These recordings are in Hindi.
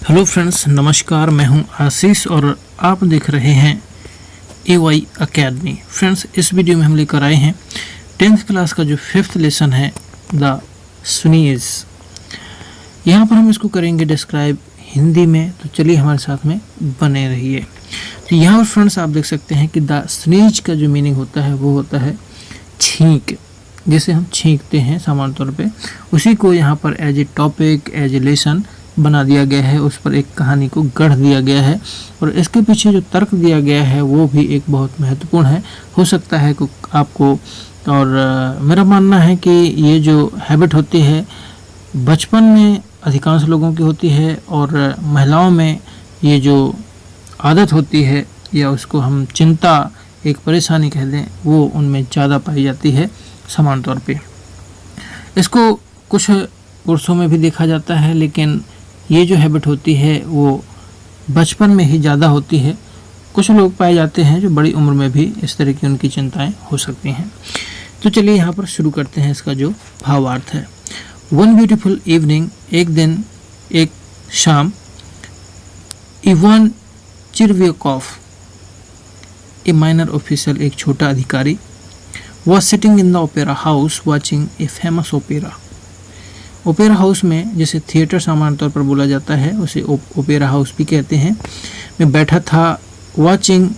हेलो फ्रेंड्स, नमस्कार। मैं हूं आशीष और आप देख रहे हैं AY अकेडमी। फ्रेंड्स, इस वीडियो में हम लेकर आए हैं 10th क्लास का जो 5th लेसन है, द स्नीज। यहाँ पर हम इसको करेंगे डिस्क्राइब हिंदी में, तो चलिए हमारे साथ में बने रहिए। तो यहाँ पर फ्रेंड्स आप देख सकते हैं कि द स्नीज का जो मीनिंग होता है वो होता है छींक। जैसे हम छींकते हैं सामान्य तौर पे, उसी को यहाँ पर as a topic, as a lesson बना दिया गया है। उस पर एक कहानी को गढ़ दिया गया है और इसके पीछे जो तर्क दिया गया है वो भी एक बहुत महत्वपूर्ण है। हो सकता है कि आपको, और मेरा मानना है कि ये जो हैबिट होती है बचपन में अधिकांश लोगों की होती है, और महिलाओं में ये जो आदत होती है या उसको हम चिंता, एक परेशानी कह दें, वो उनमें ज़्यादा पाई जाती है सामान्य तौर पे। इसको कुछ पुरुषों में भी देखा जाता है, लेकिन ये जो हैबिट होती है वो बचपन में ही ज़्यादा होती है। कुछ लोग पाए जाते हैं जो बड़ी उम्र में भी इस तरह की उनकी चिंताएं हो सकती हैं। तो चलिए यहाँ पर शुरू करते हैं इसका जो भावार्थ है। वन ब्यूटीफुल इवनिंग, एक दिन, एक शाम, इवान चिरव्यकोव, ए माइनर ऑफिसर, एक छोटा अधिकारी, was sitting in the opera house watching a famous opera. Opera house में, जैसे थिएटर सामान्य तौर पर बोला जाता है, उसे ओपेरा हाउस भी कहते हैं, मैं बैठा था वॉचिंग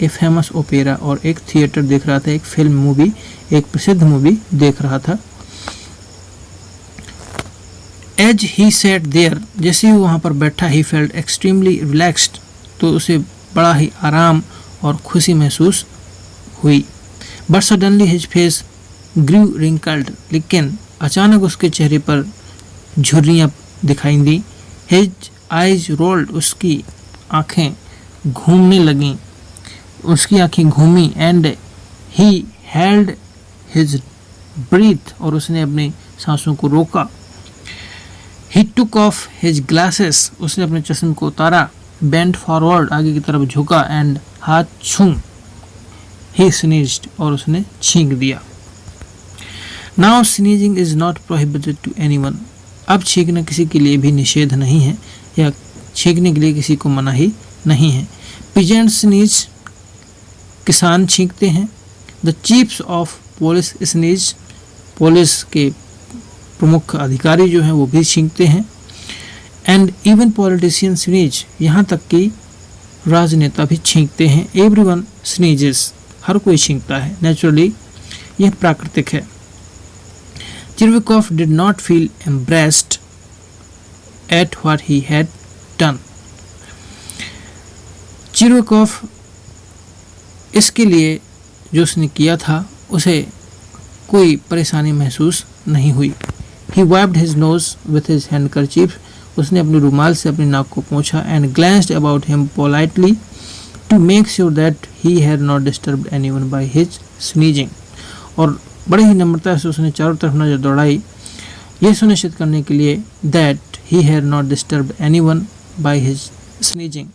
ए फेमस ओपेरा, और एक थिएटर देख रहा था, एक फिल्म मूवी, एक प्रसिद्ध मूवी देख रहा था। एज ही सेट देयर, जैसे ही वहाँ पर बैठा, ही फेल्ट एक्सट्रीमली रिलैक्स्ड, तो उसे बड़ा ही आराम और खुशी महसूस हुई। But suddenly his face grew wrinkled, लेकिन अचानक उसके चेहरे पर झुर्रियाँ दिखाई दी। हिज आइज रोल्ड, उसकी आँखें घूमने लगीं, उसकी आँखें घूमी। And he held his breath, और उसने अपनी सांसों को रोका। He took off his glasses, उसने अपने चश्मे को उतारा। बेंट फॉरवर्ड, आगे की तरफ झुका। एंड हाथ छू, ही स्नीज्ड, और उसने छींक दिया। Now sneezing is not prohibited to anyone, अब छींकना किसी के लिए भी निषेध नहीं है, या छींकने के लिए किसी को मनाही नहीं है। पिजेंट स्नीज, किसान छींकते हैं। The chiefs of police sneeze, police के प्रमुख अधिकारी जो हैं वो भी छींकते हैं। एंड इवन पॉलिटिशियन स्नीज, यहाँ तक कि राजनेता भी छींकते हैं। एवरीवन स्नीजेस, हर कोई छींकता है, नेचुरली, यह प्राकृतिक है। Chirvikov did not feel embarrassed at what he had done. चिरविकोव, इसके लिए जो उसने किया था उसे कोई परेशानी महसूस नहीं हुई। He wiped his nose with his handkerchief, उसने अपने रुमाल से अपनी नाक को पोंछा। And glanced about him politely to make sure that he had not disturbed anyone by his sneezing, और बड़ी ही नम्रता से उसने चारों तरफ नजर दौड़ाई, ये सुनिश्चित करने के लिए that he had not disturbed anyone by his sneezing,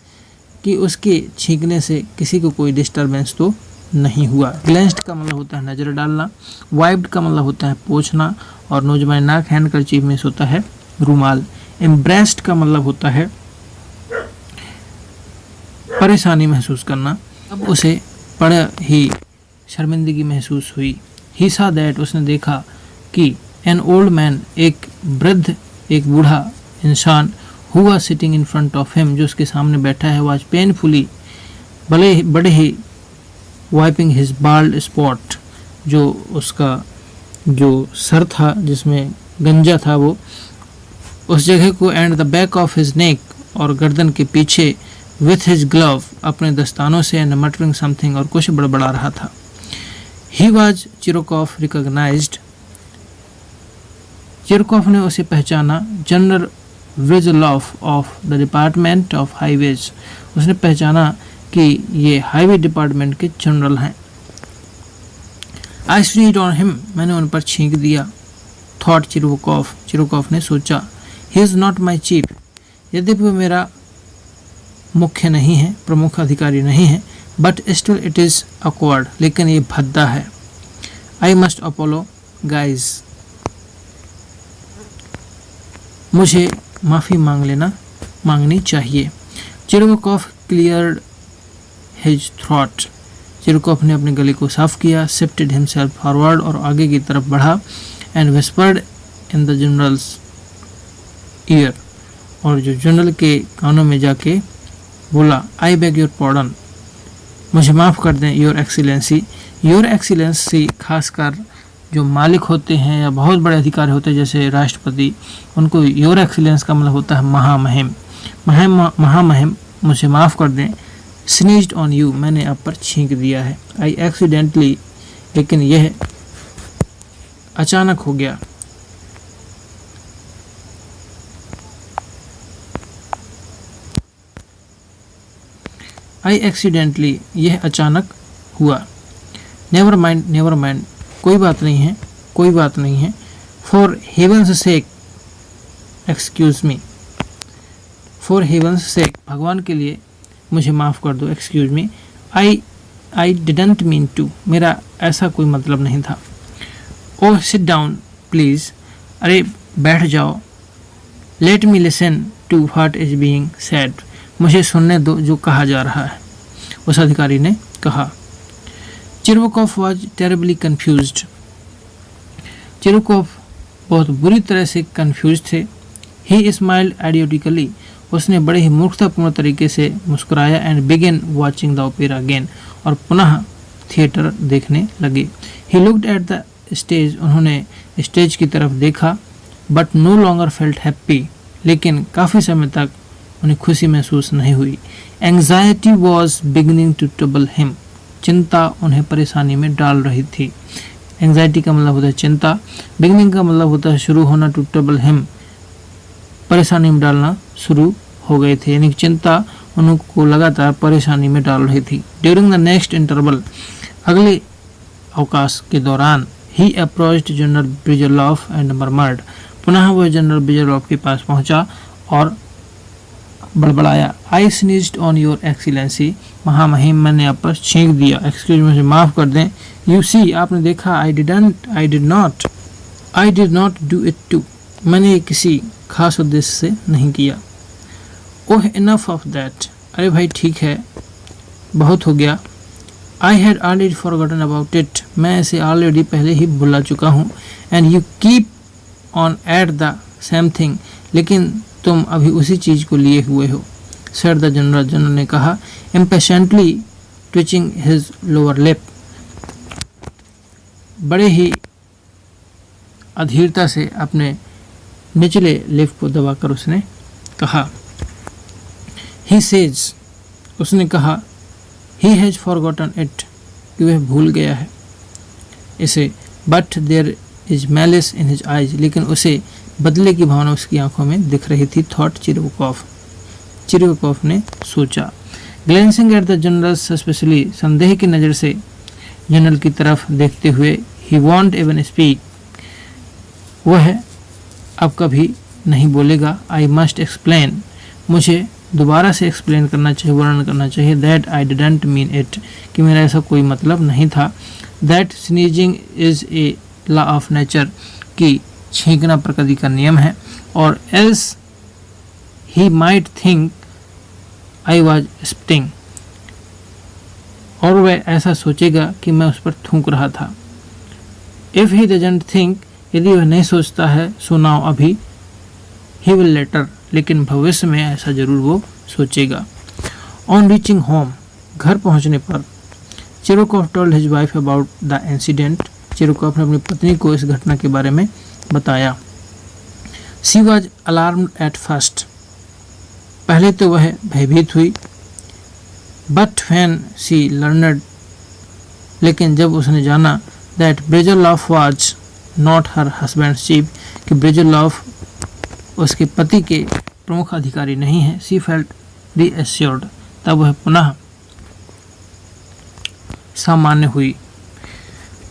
कि उसके छींकने से किसी को कोई डिस्टर्बेंस तो नहीं हुआ। ग्लेंस्ड का मतलब होता है नज़र डालना, वाइप्ड का मतलब होता है पोंछना, और नोजबाई नाक, हैंडकरचीफ में होता है रुमाल। एम्ब्रेस्ड का मतलब होता है परेशानी महसूस करना। अब उसे बड़ा ही शर्मिंदगी महसूस हुई। He saw that, उसने देखा कि an old man, एक वृद्ध, एक बूढ़ा इंसान, who was sitting in front of him, जो उसके सामने बैठा है, was painfully, बड़े ही wiping his bald spot, जो उसका जो सर था जिसमें गंजा था वो, उस जगह को, and the back of his neck, और गर्दन के पीछे, with his glove, अपने दस्तानों से, and muttering something, और कुछ बड़बड़ा रहा था। He was Chirvikov recognized, चिरकोफ ने उसे पहचाना। General Vizlov of the department of highways, उसने पहचाना कि ये हाईवे डिपार्टमेंट के जनरल हैं। आई स्नीज्ड ऑन हिम, मैंने उन पर छींक दिया। थॉट चिरकोव, चिरकोव ने सोचा। He is not my chief, यद्यपि वो मेरा मुख्य नहीं है, प्रमुख अधिकारी नहीं है, but still it is awkward, लेकिन ये भद्दा है। आई मस्ट अपोलोगाइज, मुझे माफ़ी मांग लेना मांगनी चाहिए। चिरोकोफ क्लियर्ड हिज थ्रोट, चिरोकोफ ने अपने गले को साफ किया। शिफ्टेड हिमसेल्फ फॉरवर्ड, और आगे की तरफ बढ़ा। And whispered in the generals year, और जो जनरल के कानों में जाके बोला, आई बेग योर पार्डन, मुझे माफ़ कर दें, योर एक्सीलेंसी। योर एक्सीलेंसी खासकर जो मालिक होते हैं या बहुत बड़े अधिकारी होते हैं जैसे राष्ट्रपति, उनको योर एक्सीलेंस का मतलब होता है महामहिम। महामहिम मुझे माफ़ कर दें। स्नीज्ड ऑन यू, मैंने आप पर छींक दिया है। आई एक्सीडेंटली, लेकिन यह अचानक हो गया। आई एक्सीडेंटली, यह अचानक हुआ। नेवर माइंड, कोई बात नहीं है, कोई बात नहीं है। For heaven's sake excuse me, for heaven's sake, भगवान के लिए मुझे माफ़ कर दो। Excuse me, I didn't mean to, मेरा ऐसा कोई मतलब नहीं था। ओह सिट डाउन प्लीज़, अरे बैठ जाओ। Let me listen to what is being said, मुझे सुनने दो जो कहा जा रहा है, उस अधिकारी ने कहा। चिरोकोफ वॉज टेरेबली कन्फ्यूज्ड, चिरोकोफ बहुत बुरी तरह से कन्फ्यूज थे। ही स्माइल्ड आइडियोटिकली, उसने बड़े ही मूर्खतापूर्ण तरीके से मुस्कुराया। And began watching the opera again, और पुनः थिएटर देखने लगे। He looked at the stage, उन्होंने स्टेज की तरफ देखा। But no longer felt happy, लेकिन काफ़ी समय तक उन्हें खुशी महसूस नहीं हुई। Anxiety was beginning to trouble him, चिंता उन्हें परेशानी में डाल रही थी। एंग्जाइटी का मतलब होता है चिंता, बिगिनिंग का मतलब होता है शुरू होना, टू ट्रबल हिम परेशानी में डालना शुरू हो गए थे, यानी चिंता उनको लगातार परेशानी में डाल रही थी। ड्यूरिंग द नेक्स्ट इंटरवल, अगले अवकाश के दौरान, ही अप्रोच्ड जनरल ब्रिजलॉफ एंड मर्मर्ड, पुनः वह जनरल ब्रिजलॉफ के पास पहुंचा और बड़बड़ाया। आई स्नीज्ड ऑन योर एक्सीलेंसी, महामहिम मैंने आप पर छींक दिया। एक्सक्यूज मुझे माफ़ कर दें। यू सी, आपने देखा। I did not do it to, मैंने ये किसी खास उद्देश्य से नहीं किया। ओह इनफ ऑफ दैट, अरे भाई ठीक है, बहुत हो गया। I had already forgotten about it, मैं इसे ऑलरेडी पहले ही भुला चुका हूँ। And you keep on at the same thing, लेकिन तुम अभी उसी चीज़ को लिए हुए हो। सर द जनरल ने कहा। Impatiently twitching his lower lip, बड़े ही अधीरता से अपने निचले लिप को दबाकर उसने कहा। ही सेज, उसने कहा, ही हैज फॉरगॉटन इट, कि वह भूल गया है इसे। But there is malice in his eyes, लेकिन उसे बदले की भावना उसकी आंखों में दिख रही थी। थॉट चिरोकोफ ने सोचा। ग्लेंसिंग एट द जनरल सस्पिशली, संदेह की नज़र से जनरल की तरफ देखते हुए। ही वॉन्ट एवन स्पीक, वह अब कभी नहीं बोलेगा। आई मस्ट एक्सप्लेन, मुझे दोबारा से एक्सप्लेन करना चाहिए, वर्णन करना चाहिए। That I didn't mean it, कि मेरा ऐसा कोई मतलब नहीं था। That sneezing is a law of nature, कि छींकना प्रकृति का नियम है। और else he might think I was spitting, और वह ऐसा सोचेगा कि मैं उस पर थूक रहा था। इफ़ ही डजंट थिंक, यदि वह नहीं सोचता है, सो नाउ अभी, ही विल लेटर, लेकिन भविष्य में ऐसा जरूर वो सोचेगा। ऑन रीचिंग होम, घर पहुंचने पर, Chirokoff told his wife about the incident, Chirokoff ने अपनी पत्नी को इस घटना के बारे में बताया। She was alarmed at first, पहले तो वह भयभीत हुई। बट व्हेन शी लर्नड, लेकिन जब उसने जाना, that Brizlov was not her husband's chief, कि ब्रिजलॉफ उसके पति के प्रमुख अधिकारी नहीं है। शी फेल्ट रीएश्योर्ड, तब वह पुनः सामान्य हुई।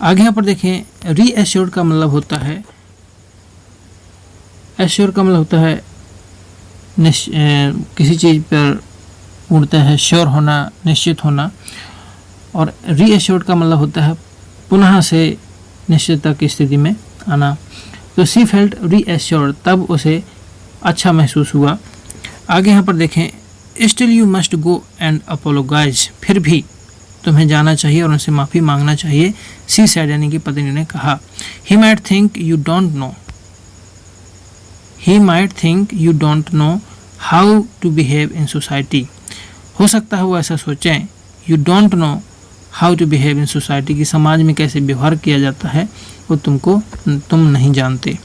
आगे यहाँ पर देखें, रीएश्योर्ड का मतलब होता है, एश्योर का मतलब होता है किसी चीज़ पर पूर्णतः है श्योर होना, निश्चित होना। और रीएश्योर्ड का मतलब होता है पुनः से निश्चितता की स्थिति में आना। तो सी फेल्ट रीएश्योर्ड, तब उसे अच्छा महसूस हुआ। आगे यहाँ पर देखें, still you must go and apologise, फिर भी तुम्हें जाना चाहिए और उनसे माफ़ी मांगना चाहिए। सी सैड यानी कि पत्नी ने कहा। He might think you don't know, he might think you don't know how to behave in society, हो सकता है वो ऐसा सोचें, you don't know how to behave in society, कि समाज में कैसे व्यवहार किया जाता है वो तुम नहीं जानते।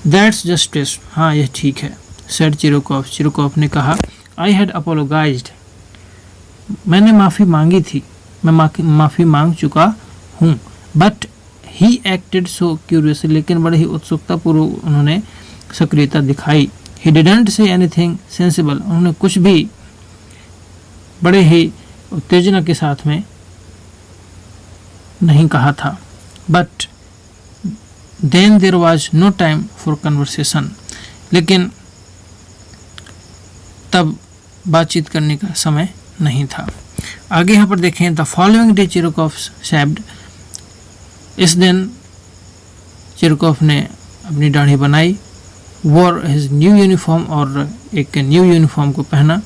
दैट्स जस्टिस, हाँ यह ठीक है। सेड चिरोकॉफ, चिरोकॉफ ने कहा। आई हैड अपोलोगाइज्ड, मैंने माफ़ी मांगी थी, मैं माफ़ी मांग चुका हूँ। But he acted so curiously, लेकिन बड़े ही उत्सुकतापूर्वक उन्होंने सक्रियता दिखाई। He didn't say anything sensible, उन्होंने कुछ भी बड़े ही उत्तेजना के साथ में नहीं कहा था। But then there was no time for conversation, लेकिन तब बातचीत करने का समय नहीं था। आगे यहाँ पर देखें, द फॉलोइंग डे चिरोकॉफ सेड, इस दिन चिरोकॉफ ने अपनी दाढ़ी बनाई, वॉर हिज न्यू यूनिफॉर्म, और एक न्यू यूनिफॉर्म को पहना,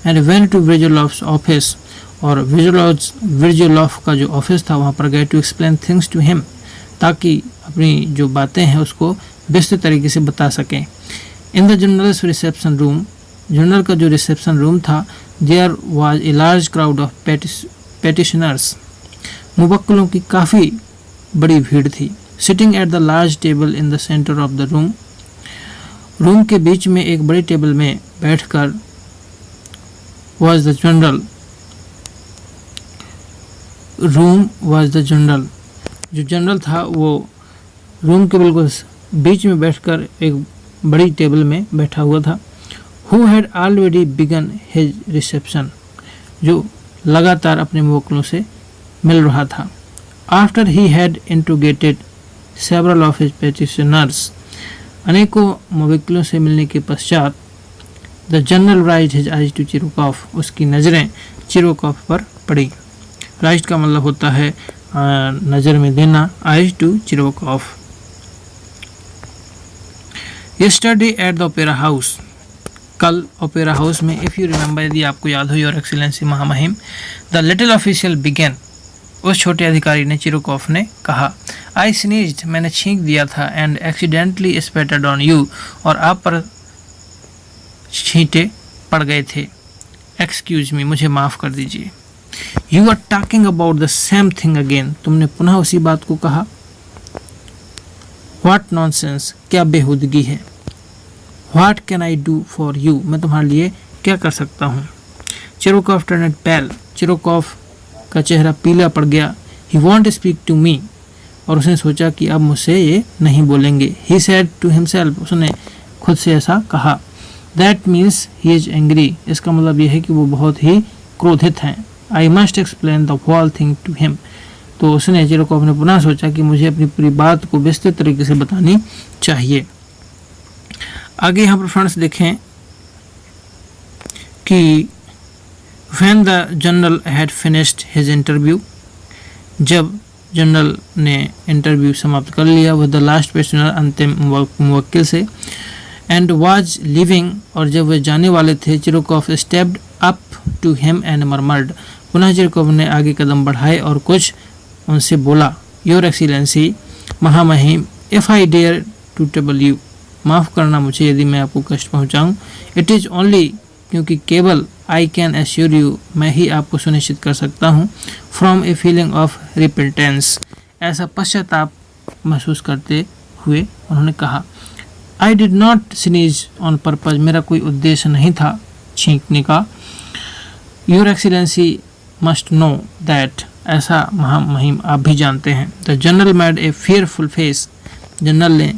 and went to Virzhulov's office, और विर्जुलोफ का जो ऑफिस था वहाँ पर गए, to explain things to him, ताकि अपनी जो बातें हैं उसको विस्तृत तरीके से बता सकें। In the general's reception room, general का जो रिसेप्शन रूम था, there was a large crowd of petitioners, मुवक्किलों की काफ़ी बड़ी भीड़ थी। Sitting at the large table in the centre of the room, room के बीच में एक बड़ी टेबल में बैठकर was the general, room was the general, जो जनरल था वो रूम के बिल्कुल बीच में बैठकर एक बड़ी टेबल में बैठा हुआ था। Who had already begun his reception, जो लगातार अपने मुवक्किलों से मिल रहा था। After he had interrogated several of his petitioners, अनेकों मुवक्किलों से मिलने के पश्चात, the general raised his eyes to Chirokov, उसकी नज़रें चिरोकॉफ पर पड़ी। राइज का मतलब होता है नज़र में देना, eyes to Chirokov। Yesterday at the opera house, कल ओपेरा हाउस में, इफ़ यू रिमेंबर, यदि आपको याद हो, योर एक्सीलेंसी महामहिम, द लिटिल ऑफिशियल बिगेन, उस छोटे अधिकारी ने, चिरोकॉफ ने कहा। आई स्नीज्ड, मैंने छींक दिया था, एंड एक्सीडेंटली स्पेटर्ड ऑन यू, और आप पर छींटे पड़ गए थे। एक्सक्यूज मी, मुझे माफ़ कर दीजिए। You are talking about the same thing again, तुमने पुनः उसी बात को कहा। व्हाट नॉनसेंस, क्या बेहूदगी है। What can I do for you, मैं तुम्हारे लिए क्या कर सकता हूँ। चिरोकॉफ टर्नड पेल, चिरोकॉफ का चेहरा पीला पड़ गया। He won't speak to me, और उसने सोचा कि अब मुझसे ये नहीं बोलेंगे। He said to himself, उसने खुद से ऐसा कहा। That means he is angry, इसका मतलब यह है कि वो बहुत ही क्रोधित हैं। I must explain the whole thing to him, तो उसने, चिरोकॉफ ने पुनः सोचा कि मुझे अपनी पूरी बात को विस्तृत तरीके से बतानी चाहिए। आगे यहाँ पर फ्रेंड्स देखें कि when the general had finished his interview, जब जनरल ने इंटरव्यू समाप्त कर लिया, with the last questioner, अंतिम मुवक्किल से, and was leaving, और जब वे जाने वाले थे, चिरोकॉफ stepped up to him and murmured, पुनः चिरोकॉफ ने आगे कदम बढ़ाए और कुछ उनसे बोला। योर एक्सीलेंसी महामहिम, if I dare to trouble you, माफ़ करना मुझे यदि मैं आपको कष्ट पहुंचाऊं। इट इज़ ओनली, क्योंकि केवल, आई कैन एश्योर यू, मैं ही आपको सुनिश्चित कर सकता हूं, from a feeling of repentance, ऐसा पश्चाताप महसूस करते हुए उन्होंने कहा। I did not sneeze on purpose, मेरा कोई उद्देश्य नहीं था छींकने का। Your excellency must know that, ऐसा महामहिम आप भी जानते हैं। The general made a fearful face, general ने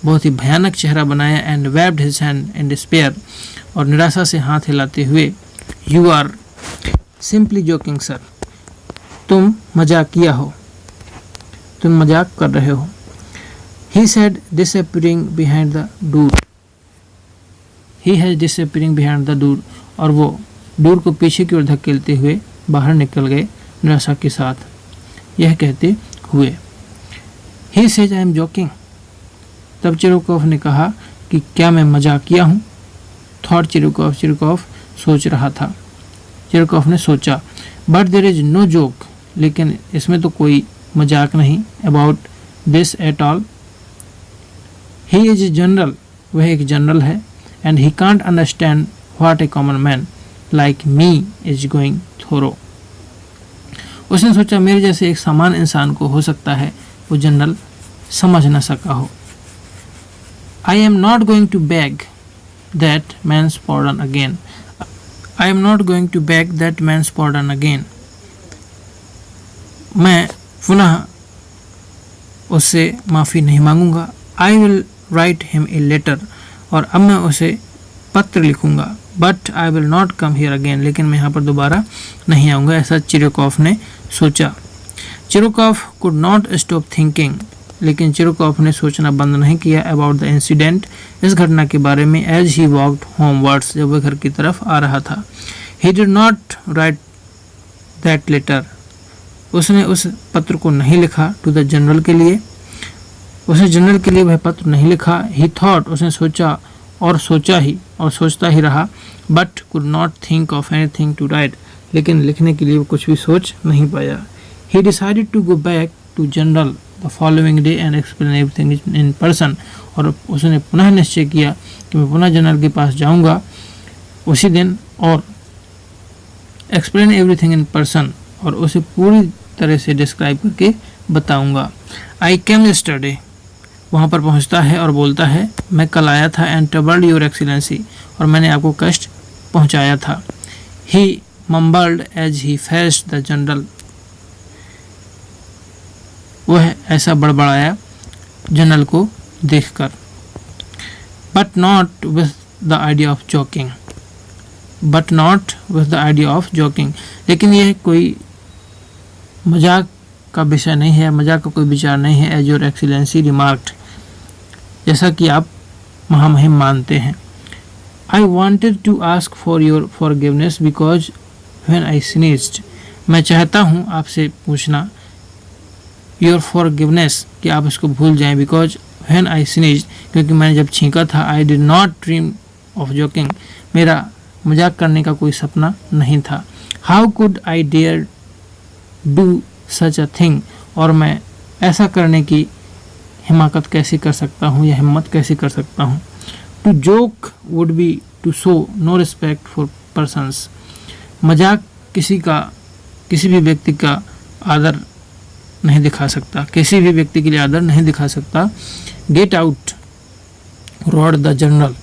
बहुत ही भयानक चेहरा बनाया, and waved his hand in despair, और निराशा से हाथ हिलाते हुए। You are simply joking sir, तुम मजाकिया हो, तुम मजाक कर रहे हो। He said disappearing behind the door, he has disappearing behind the door, और वो डोर को पीछे की ओर धकेलते हुए बाहर निकल गए निराशा के साथ, यह कहते हुए। He says I am joking, तब चिरोकॉफ ने कहा कि क्या मैं मजाकिया हूँ। थॉट चिरुकोफ, चिरुकोफ सोच रहा था, चिरुकोफ ने सोचा। But there is no joke, लेकिन इसमें तो कोई मजाक नहीं। About this at all, he is a general, वह एक जनरल है। And he can't understand what a common man like me is going through. उसने सोचा मेरे जैसे एक सामान्य इंसान को हो सकता है वो जनरल समझ न सका हो। I am not going to beg that man's pardon again, I am not going to beg that man's pardon again, मैं पुनः उससे माफ़ी नहीं मांगूंगा। I will write him a letter, और अब मैं उसे पत्र लिखूंगा। But I will not come here again, लेकिन मैं यहाँ पर दोबारा नहीं आऊँगा, ऐसा चिरुकोफ ने सोचा। चिरुकोफ कुड नॉट स्टॉप थिंकिंग, लेकिन चिरुकोफ ने सोचना बंद नहीं किया अबाउट द इंसिडेंट, इस घटना के बारे में। एज ही वॉकड होमवर्ड्स, जब वह घर की तरफ आ रहा था। He did not write that letter, उसने उस पत्र को नहीं लिखा। टू द जनरल, के लिए, उसने जनरल के लिए वह पत्र नहीं लिखा। ही थॉट, उसने सोचा और सोचा ही और सोचता ही रहा। But could not think of anything to write, लेकिन लिखने के लिए वो कुछ भी सोच नहीं पाया। He decided to go back to general the following day and explain everything in person, और उसने पुनः निश्चय किया कि मैं पुनः जनरल के पास जाऊंगा उसी दिन और एक्सप्लेन एवरीथिंग इन पर्सन, और उसे पूरी तरह से डिस्क्राइब करके बताऊंगा। आई केम यस्टरडे, वहाँ पर पहुँचता है और बोलता है मैं कल आया था। एंड ट्रबल्ड योर एक्सीलेंसी, और मैंने आपको कष्ट पहुँचाया था। He mumbled as he faced the general, वह ऐसा बड़बड़ाया जनरल को देखकर। But not with the idea of joking, but not with the idea of joking, लेकिन यह कोई मजाक का विषय नहीं है, मजाक का कोई विचार नहीं है। एज योर एक्सीलेंसी रिमार्क्ड, जैसा कि आप महामहिम मानते हैं। I wanted to ask for your forgiveness because when I sneezed, मैं चाहता हूँ आपसे पूछना योर फॉरगिवनेस, कि आप इसको भूल जाएं। बिकॉज व्हेन आई स्नीज्ड, क्योंकि मैंने जब छींका था। I did not dream of joking, मेरा मजाक करने का कोई सपना नहीं था। How could I dare do such a thing, और मैं ऐसा करने की हिमाकत कैसे कर सकता हूँ या हिम्मत कैसे कर सकता हूँ। To joke would be to show no respect for persons, मजाक किसी भी व्यक्ति का आदर नहीं दिखा सकता, किसी भी व्यक्ति के लिए आदर नहीं दिखा सकता। Get out roared the general,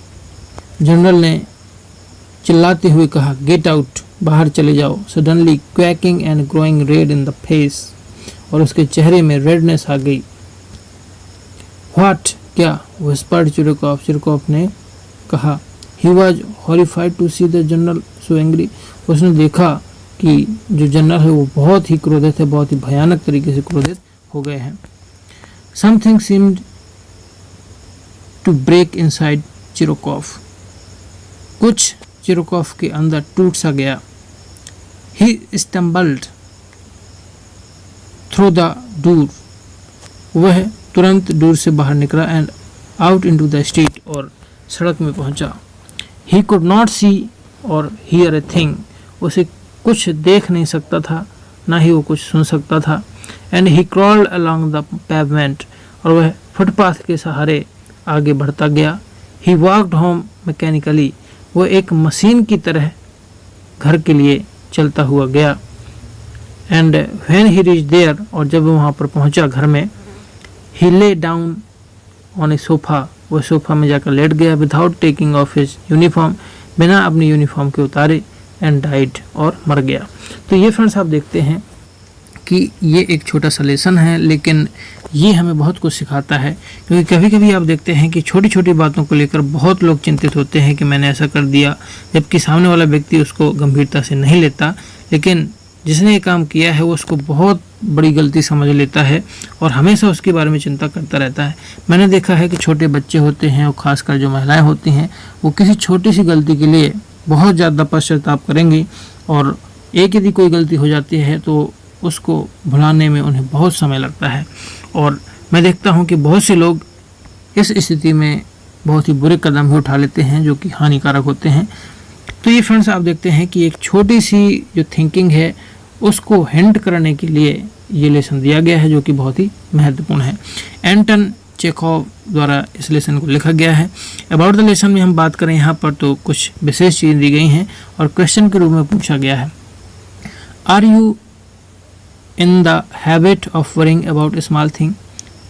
general ने चिल्लाते हुए कहा गेट आउट, बाहर चले जाओ। Suddenly quaking and growing red in the face, और उसके चेहरे में रेडनेस आ गई। व्हाट, क्या, विस्पर्ड चिरुकोफ, चिरुकोफ ने कहा। He was horrified to see the general so angry, उसने देखा कि जो जनरल है वो बहुत ही क्रोधित है, बहुत ही भयानक तरीके से क्रोधित हो गए हैं। Something seemed to break inside Chervyakov, कुछ चिरुकोफ के अंदर टूट सा गया। He stumbled through the door, वह तुरंत दूर से बाहर निकला। And out into the street, और सड़क में पहुंचा। ही कुड नॉट सी और हियर ए थिंग, उसे कुछ देख नहीं सकता था, ना ही वो कुछ सुन सकता था। And he crawled along the pavement, और वह फुटपाथ के सहारे आगे बढ़ता गया। ही वॉकड होम मैकेनिकली, वो एक मशीन की तरह घर के लिए चलता हुआ गया। And when he reach there, और जब वो वहाँ पर पहुँचा घर में, he lay down on a sofa, वो सोफा में जाकर लेट गया। Without taking off his uniform, बिना अपनी यूनिफॉर्म के उतारे। एंड डाइड, और मर गया। तो ये फ्रेंड्स आप देखते हैं कि ये एक छोटा सा लेसन है, लेकिन ये हमें बहुत कुछ सिखाता है। क्योंकि कभी कभी आप देखते हैं कि छोटी छोटी बातों को लेकर बहुत लोग चिंतित होते हैं कि मैंने ऐसा कर दिया, जबकि सामने वाला व्यक्ति उसको गंभीरता से नहीं लेता। लेकिन जिसने ये काम किया है वो उसको बहुत बड़ी गलती समझ लेता है और हमेशा उसके बारे में चिंता करता रहता है। मैंने देखा है कि छोटे बच्चे होते हैं और ख़ासकर जो महिलाएं होती हैं वो किसी छोटी सी गलती के लिए बहुत ज़्यादा पश्चाताप करेंगी, और एक यदि कोई गलती हो जाती है तो उसको भुलाने में उन्हें बहुत समय लगता है। और मैं देखता हूँ कि बहुत से लोग इस स्थिति में बहुत ही बुरे कदम भी उठा लेते हैं जो कि हानिकारक होते हैं। तो ये फ्रेंड्स आप देखते हैं कि एक छोटी सी जो थिंकिंग है उसको हिंट करने के लिए ये लेसन दिया गया है जो कि बहुत ही महत्वपूर्ण है। एंटन चेखोव द्वारा इस लेसन को लिखा गया है। अबाउट द लेसन में हम बात करें यहाँ पर तो कुछ विशेष चीज़ें दी गई हैं और क्वेश्चन के रूप में पूछा गया है, are you in the habit of worrying about small thing?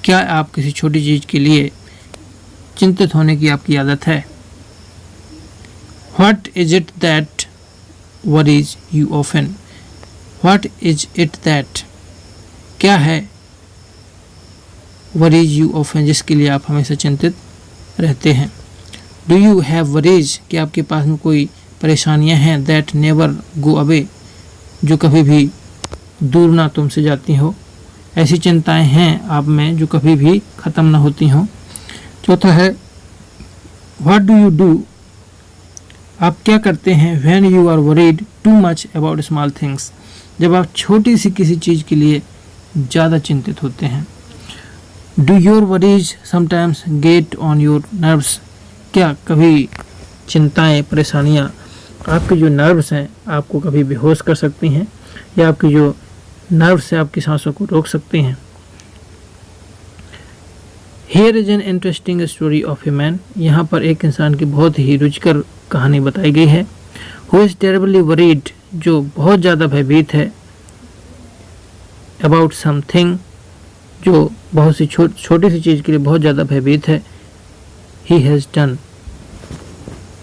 क्या आप किसी छोटी चीज़ के लिए चिंतित होने की आपकी आदत है? What is it that worries you often? What is it that, क्या है वरीज यू ऑफन जिसके लिए आप हमेशा चिंतित रहते हैं? डू यू हैव वरीज, कि आपके पास में कोई परेशानियां हैं, दैट नेवर गो अवे, जो कभी भी दूर ना तुमसे जाती हो? ऐसी चिंताएं हैं आप में जो कभी भी ख़त्म ना होती हों। चौथा है, व्हाट डू यू डू, आप क्या करते हैं, when you are worried too much about small things, जब आप छोटी सी किसी चीज़ के लिए ज़्यादा चिंतित होते हैं? Do your worries sometimes get on your nerves, क्या कभी चिंताएं परेशानियां आपके जो नर्व्स हैं आपको कभी बेहोश कर सकती हैं या आपकी जो नर्व्स है आपकी सांसों को रोक सकती हैं? Here is an interesting story of a man, यहाँ पर एक इंसान की बहुत ही रुचिकर कहानी बताई गई है। हु इज़ टेरेबली वरीड, जो बहुत ज़्यादा भयभीत है, अबाउट समथिंग, जो बहुत सी छोटी सी चीज़ के लिए बहुत ज़्यादा भयभीत है। ही हैज़ डन,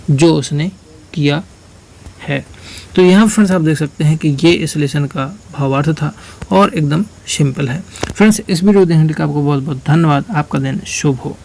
जो उसने किया है। तो यहाँ फ्रेंड्स आप देख सकते हैं कि ये इस लेसन का भावार्थ था और एकदम सिंपल है। फ्रेंड्स इस वीडियो देखने के लिए आपको बहुत बहुत धन्यवाद। आपका दिन शुभ हो।